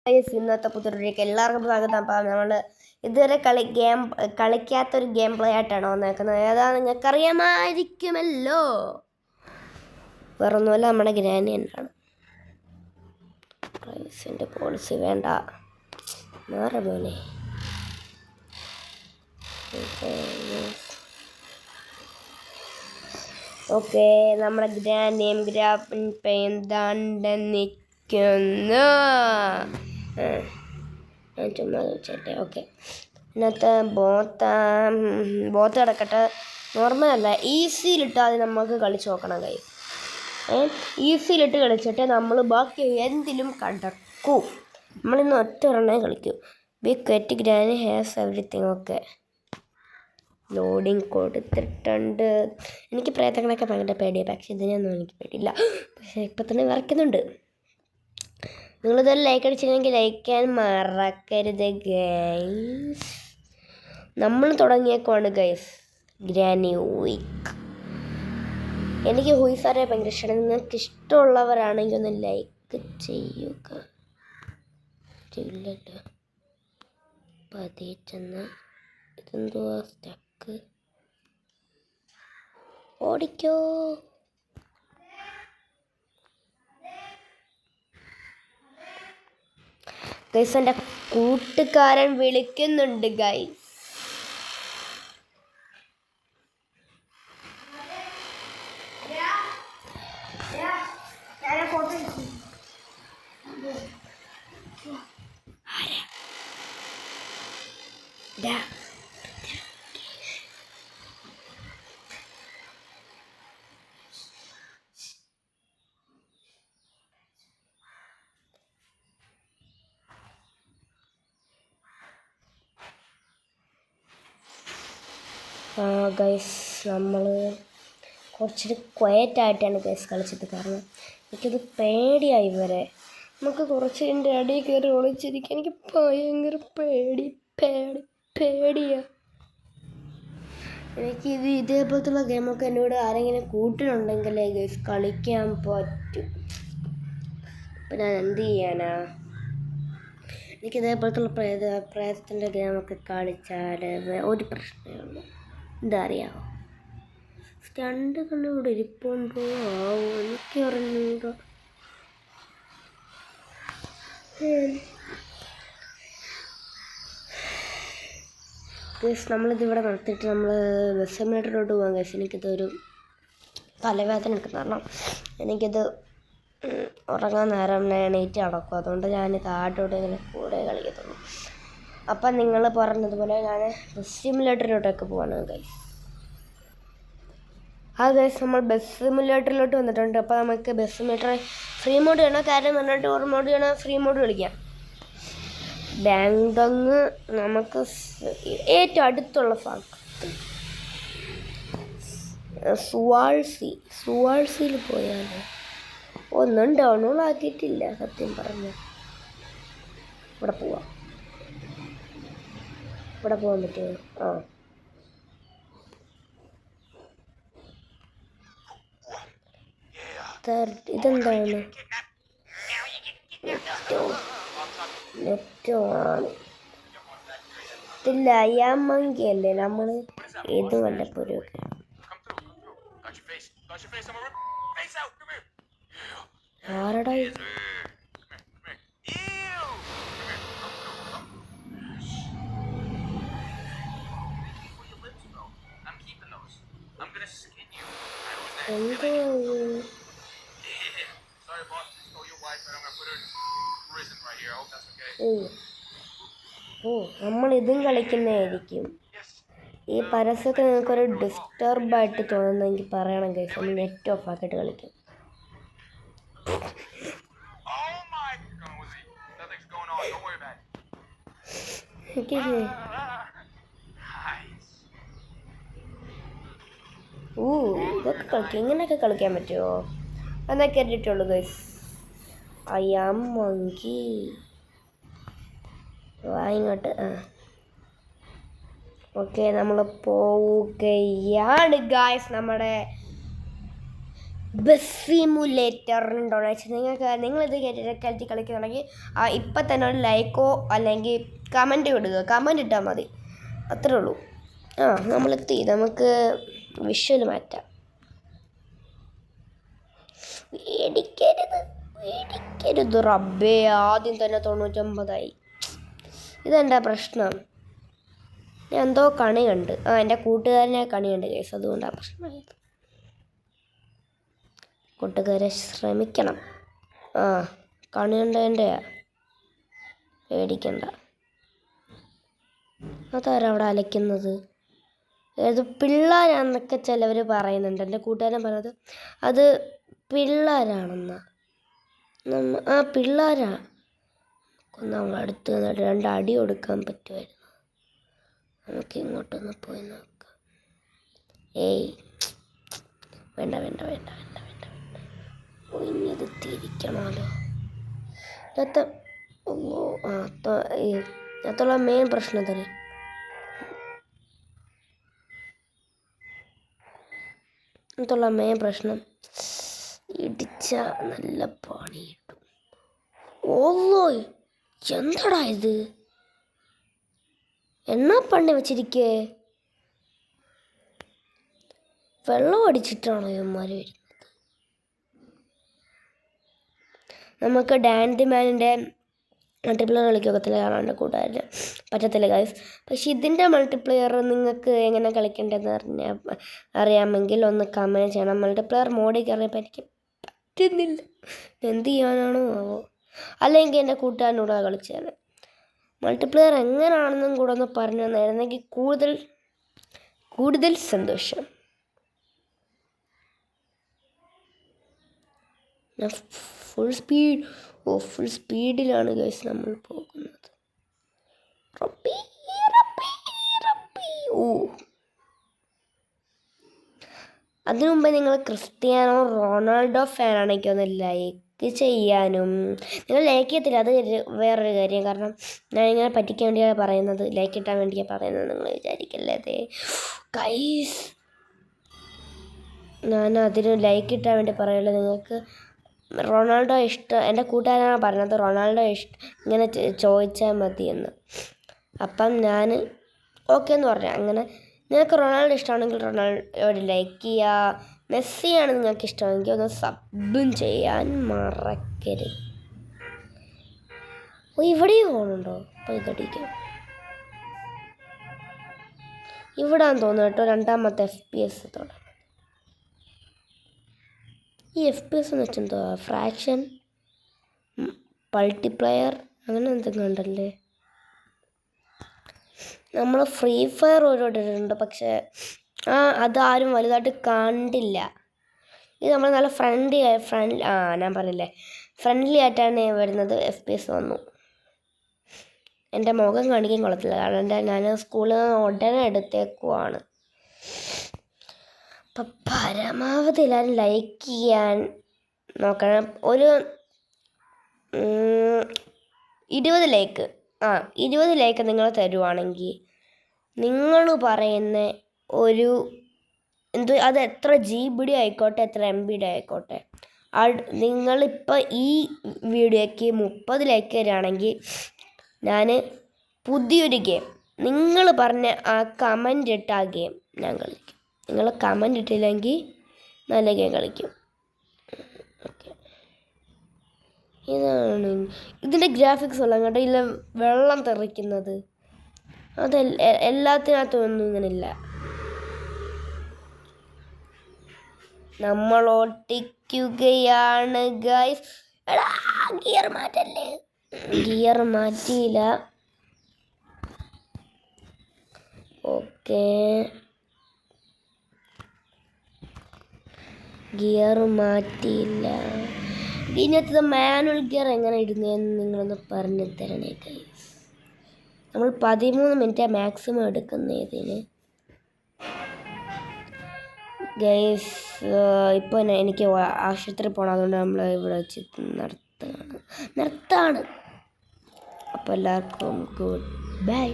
ഇന്നത്തെ പുതിയൊരുക്ക് എല്ലാവർക്കും സ്വാഗതം. അപ്പം നമ്മൾ ഇതുവരെ കളിക്കാത്തൊരു ഗെയിം പ്ലേ ആയിട്ടാണ് വന്നേക്കുന്നത്. ഏതാണ് നിങ്ങൾക്ക് അറിയാമായിരിക്കുമല്ലോ. വേറൊന്നുമല്ല, നമ്മുടെ ഗ്രാനി തന്നെയാണ്. പ്രൈസിൻ്റെ പോളിസി വേണ്ട, മാറ പോലെ. ഓക്കെ, നമ്മുടെ ഗ്രാനിയും ഗ്രാഫിൻ പെയിന്താണ്ട് നിൽക്കുന്നു. ഞാൻ ചുമ്മാ ചോദിച്ചേട്ടെ. ഓക്കെ, ഇതിനകത്ത് ബോത്ത് കിടക്കട്ടെ. നോർമലല്ല, ഈസിയിലിട്ട് അത് നമുക്ക് കളിച്ച് നോക്കണം. ഈസിയിലിട്ട് കളിച്ചിട്ട് നമ്മൾ ബാക്കി എന്തിലും കടക്കൂ. നമ്മളിന്ന് ഒറ്റ ഒരെണ്ണേ കളിക്കൂ. Be quiet granny has everything. Okay, loading കൊടുത്തിട്ടുണ്ട്. എനിക്ക് പ്രേതങ്ങളൊക്കെ ഭയങ്കര പേടിയാണ്, പക്ഷെ ഇതിനൊന്നും എനിക്ക് പേടിയില്ല. പക്ഷേ ഇപ്പം തന്നെ വരയ്ക്കുന്നുണ്ട്. നിങ്ങളിതൊരു ലൈക്ക് അടിച്ചില്ലെങ്കിൽ ലൈക്ക് ചെയ്യാൻ മറക്കരുത് ഗൈസ്. നമ്മൾ തുടങ്ങിയേക്കുവാണ് ഗൈസ് ഗ്രാനി വീക്ക്. എനിക്ക് ഹുയിസാറെ ഭയങ്കര ഇഷ്ടമാണ്. നിങ്ങൾക്ക് ഇഷ്ടമുള്ളവരാണെങ്കിൽ ഒന്ന് ലൈക്ക് ചെയ്യുക. ഇല്ലല്ലോ, പതിയെ ചെന്ന് ഇതെന്തുവാ സ്റ്റക്ക്. ഓടിക്കോ. ഗൈസ്, എൻ്റെ കൂട്ടുകാരൻ വിളിക്കുന്നുണ്ട് ഗൈസ്. ഗൈസ്, നമ്മൾ കുറച്ചൊരു ക്വയറ്റായിട്ടാണ് ഗൈസ് കളിച്ചത്. കാരണം എനിക്കത് പേടിയായി വരെ. നമുക്ക് കുറച്ച് എൻ്റെ അടിയിൽ കയറി ഒളിച്ചിരിക്കാൻ എനിക്ക് ഭയങ്കര പേടിയാണ്. എനിക്കിത് ഇതേപോലത്തുള്ള ഗെയിമൊക്കെ എന്നോട് ആരെങ്കിലും കൂട്ടിനുണ്ടെങ്കിലേ ഗൈസ് കളിക്കാൻ പറ്റും. അപ്പം ഞാൻ എന്ത് ചെയ്യാനാ? എനിക്കിതേപോലത്തുള്ള പ്രേതത്തിൻ്റെ ഗെയിമൊക്കെ കളിച്ചാൽ ഒരു പ്രശ്നമേ ഉള്ളൂ. എന്താ അറിയാമോ, സ്റ്റണ്ട് തന്നെ ഇവിടെ ഇരിപ്പുണ്ടോ ആവോ എനിക്കറിഞ്ഞൂടോ. നമ്മളിതിവിടെ നിർത്തിയിട്ട് നമ്മൾ ബസ് സിമുലേറ്ററിലോട്ട് പോകാൻ കഴിച്ചു. എനിക്കിതൊരു തലവേദന എടുക്കുന്ന കാരണം എനിക്കിത് ഉറങ്ങാൻ നേരം എണീറ്റ് നടക്കും. അതുകൊണ്ട് ഞാനിത് ആട്ടോട്ട് ഇങ്ങനെ കൂടെ കളിക്കത്തുള്ളൂ. അപ്പം നിങ്ങൾ പറഞ്ഞതുപോലെ ഞാൻ ബസ് സിമുലേറ്ററിലോട്ടൊക്കെ പോവാണ് ഗൈസ്. ഗൈസ്, നമ്മൾ ബസ് സിമുലേറ്ററിലോട്ട് വന്നിട്ടുണ്ട്. അപ്പോൾ നമുക്ക് ബസ് സിമുലേറ്റർ ഫ്രീ മോഡ് ചെയ്യണം. കാര്യം പറഞ്ഞിട്ട് ഒരു മോഡ് ചെയ്യണം, ഫ്രീ മോഡ് കളിക്കാം. ബാങ്ക് നമുക്ക് ഏറ്റവും അടുത്തുള്ള ഭാഗത്ത് സുവാൾസിയിൽ പോയാലോ. ഒന്നും ഡൗൺലോഡ് ആക്കിയിട്ടില്ല സത്യം പറഞ്ഞ. ഇവിടെ പോവാൻ പറ്റുമോ? ഇതെന്താണ്? നെറ്റമാണ് ഇതില്ല. അയ്യാമങ്കി അല്ലേ നമ്മൾ ഏത് വല്ലപ്പോഴും ഒക്കെ. ആരടാ എന്തോ? നമ്മൾ ഇതും കളിക്കുന്നതായിരിക്കും. ഈ പരസ്യമൊക്കെ നിങ്ങൾക്കൊരു ഡിസ്റ്റർബായിട്ട് തോന്നുന്നെങ്കിൽ പറയണം ഗൈസ്. നമ്മൾ നെറ്റ് ഓഫ് ആക്കിയിട്ട് കളിക്കും. ഇതൊക്കെ കളിക്കും. ഇങ്ങനെയൊക്കെ കളിക്കാൻ പറ്റുമോ എന്നാ കേട്ടിട്ടുള്ളൂ ഗൈസ്. അയ്യാം മങ്കി ഇങ്ങോട്ട്. ഓക്കെ, നമ്മൾ പോവുകയാണ് ഗായ്സ്. നമ്മുടെ ബസ് സിമുലേറ്ററിനുണ്ടോ വെച്ചാൽ നിങ്ങളിത് കളിച്ച് കളിക്കുന്നുണ്ടെങ്കിൽ ഇപ്പം തന്നെ ഒരു ലൈക്കോ അല്ലെങ്കിൽ കമൻറ്റ് ഇടുക, കമൻറ്റ് ഇട്ടാൽ മതി, അത്രേ ഉള്ളൂ. നമ്മളെത്തി. നമുക്ക് വിഷ്വൽ മാറ്റാം. മേടിക്കരുത് റബ്ബേ, ആദ്യം തന്നെ 99 ഇതെന്താ പ്രശ്നം? ഞാൻ എന്തോ കണി കണ്ട്, എൻ്റെ കൂട്ടുകാരനെ കണി കണ്ട് കേസ്, അതുകൊണ്ടാണ് പ്രശ്നമായത്. കൂട്ടുകാരെ ശ്രമിക്കണം. കണി കണ്ടതിൻ്റെയാ, പേടിക്കണ്ട. അതാരാ അവിടെ അലയ്ക്കുന്നത്? ഏത് പിള്ളേരാണെന്നൊക്കെ ചിലവർ പറയുന്നുണ്ട്. എൻ്റെ കൂട്ടുകാരൻ പറഞ്ഞത് അത് പിള്ളേരാണെന്നാ. പിള്ളേരാ. നമ്മൾ അടുത്ത് നിന്നിട്ട് 2 അടി കൊടുക്കാൻ പറ്റുമായിരുന്നു. നമുക്ക് ഇങ്ങോട്ടൊന്ന് പോയി നോക്കാം. വേണ്ട ഇന്നത് തിരിക്കണമല്ലോ. ഇതിനകത്തുള്ള മെയിൻ പ്രശ്നം തന്നെ ഇടിച്ച നല്ല പണി കിട്ടും. എന്താടാ ഇത്? എന്നാ പണി വെച്ചിരിക്കേ? വെള്ളം അടിച്ചിട്ടാണോ ഇവന്മാർ വരുന്നത്? നമുക്ക് ഡാൻഡി മാനിൻ്റെ മൾട്ടിപ്ലെയർ കളിക്കൊക്കത്തില്ല, കാരണം എൻ്റെ കൂട്ടുകാരിന് പറ്റത്തില്ല ഗൈസ്. പക്ഷെ ഇതിൻ്റെ മൾട്ടിപ്ലെയർ നിങ്ങൾക്ക് എങ്ങനെ കളിക്കേണ്ടതെന്ന് അറിയാമെങ്കിൽ ഒന്ന് കമൻറ്റ് ചെയ്യണം. മൾട്ടിപ്ലെയർ മോഡിൽ കയറിയപ്പോൾ എനിക്ക് പറ്റുന്നില്ല, എന്ത് ചെയ്യാനാണോ ആവോ. അല്ലെങ്കിൽ എൻ്റെ കൂട്ടുകാരനോട് കളിച്ചത്. മൾട്ടിപ്ലെയർ എങ്ങനെയാണെന്നും കൂടെ ഒന്ന് പറഞ്ഞു തന്നായിരുന്നെങ്കിൽ കൂടുതൽ സന്തോഷം. ഫുൾ സ്പീഡിലാണ് ഗൈസ് നമ്മൾ പോകുന്നത്. അതിനു മുമ്പ് നിങ്ങൾ ക്രിസ്ത്യാനോ റൊണാൾഡോ ഫാനാണെങ്കിൽ ഒന്ന് ലൈക്ക് ചെയ്യാനും. നിങ്ങൾ ലൈക്ക് ചെയ്യത്തില്ല, അത് വേറൊരു കാര്യം. കാരണം ഞാൻ ഇങ്ങനെ പറ്റിക്കാൻ വേണ്ടിയാണ് പറയുന്നത്, ലൈക്ക് ഇട്ടാൻ വേണ്ടിയാണ് പറയുന്നത്, നിങ്ങൾ വിചാരിക്കല്ലേ. അതെ ഗൈസ്, ഞാൻ അതിന് ലൈക്ക് ഇട്ടാൻ വേണ്ടി പറയുള്ളൂ. നിങ്ങൾക്ക് റൊണാൾഡോ ഇഷ്ടം, എൻ്റെ കൂട്ടുകാരാണ് പറഞ്ഞത് റൊണാൾഡോ ഇങ്ങനെ ചോദിച്ചാൽ മതിയെന്ന്. അപ്പം ഞാൻ ഓക്കെ എന്ന് പറഞ്ഞു. അങ്ങനെ നിങ്ങൾക്ക് റൊണാൾഡോ ഇഷ്ടമാണെങ്കിൽ റൊണാൾഡോ ലൈക്ക് ചെയ്യുക. മെസ്സിയാണ് നിങ്ങൾക്ക് ഇഷ്ടമെങ്കിൽ ഒന്ന് സബും ചെയ്യാൻ മറക്കരുത്. ഇവിടെയും ഫോണുണ്ടോ? അപ്പോൾ ഇതടിക്കാം. ഇവിടാന്ന് തോന്നുന്നു കേട്ടോ 2ാമത്തെ FPS തുടങ്ങി. ഈ FPS എന്ന് വെച്ചെന്തോ ഫ്രാക്ഷൻ മൾട്ടിപ്ലെയർ അങ്ങനെ എന്തെങ്കിലും ഉണ്ടല്ലേ. നമ്മൾ ഫ്രീ ഫയർ ഓരോരുണ്ട്, പക്ഷേ അതാരും വലുതായിട്ട് കണ്ടില്ല. ഇത് നമ്മൾ നല്ല ഞാൻ പറഞ്ഞില്ലേ ഫ്രണ്ട്ലി ആയിട്ടാണ് വരുന്നത്. FPS വന്നു. എൻ്റെ മുഖം കാണിക്കാൻ കൊള്ളത്തില്ല, കാരണം ഞാൻ സ്കൂളിൽ നിന്ന് ഉടനെ എടുത്തേക്കുവാണ്. അപ്പം പരമാവധി എല്ലാവരും ലൈക്ക് ചെയ്യാൻ നോക്കണം. ഒരു 20 ലൈക്ക് 20 ലൈക്ക് നിങ്ങൾ തരുവാണെങ്കിൽ നിങ്ങൾ പറയുന്ന ഒരു അത് എത്ര GB ആയിക്കോട്ടെ, എത്ര MB ആയിക്കോട്ടെ, നിങ്ങളിപ്പോൾ ഈ വീഡിയോയ്ക്ക് 30 ലൈക്ക് തരികയാണെങ്കിൽ ഞാൻ പുതിയൊരു ഗെയിം, നിങ്ങൾ പറഞ്ഞ ആ കമൻ്റ് ഇട്ട ആ ഗെയിം ഞാൻ കളിക്കും. നിങ്ങൾ കമൻ്റ് ഇട്ടില്ലെങ്കിൽ നല്ല ഗെയിം കളിക്കും. ഓക്കെ, ഇതാണ് ഇതിൻ്റെ ഗ്രാഫിക്സ് ഉള്ള കേട്ടോ. ഇല്ല വെള്ളം തെറിക്കുന്നത്, അത് എല്ലാത്തിനകത്തും ഇങ്ങനില്ല. നമ്മൾ ഓട്ടിക്കുകയാണ് ഗൈസ്. ഗിയർ മാറ്റല്ലേ, ഗിയർ മാറ്റിയില്ല. ഓക്കെ, ഗിയർ മാറ്റിയില്ല. ഇതിനകത്ത് മാനുവൽ ഗിയർ എങ്ങനെ ഇടുന്നതെന്ന് നിങ്ങളൊന്ന് പറഞ്ഞു തരണേ ഗൈസ്. നമ്മൾ 13 മിനിറ്റ് മാക്സിമം എടുക്കുന്ന ഇതിന് ഗൈസ്. ഇപ്പോൾ എനിക്ക് ആശുപത്രി പോകണം, അതുകൊണ്ട് നമ്മൾ ഇവിടെ വെച്ച് നിർത്താണ്. അപ്പോൾ എല്ലാവർക്കും ഗുഡ് ബൈ.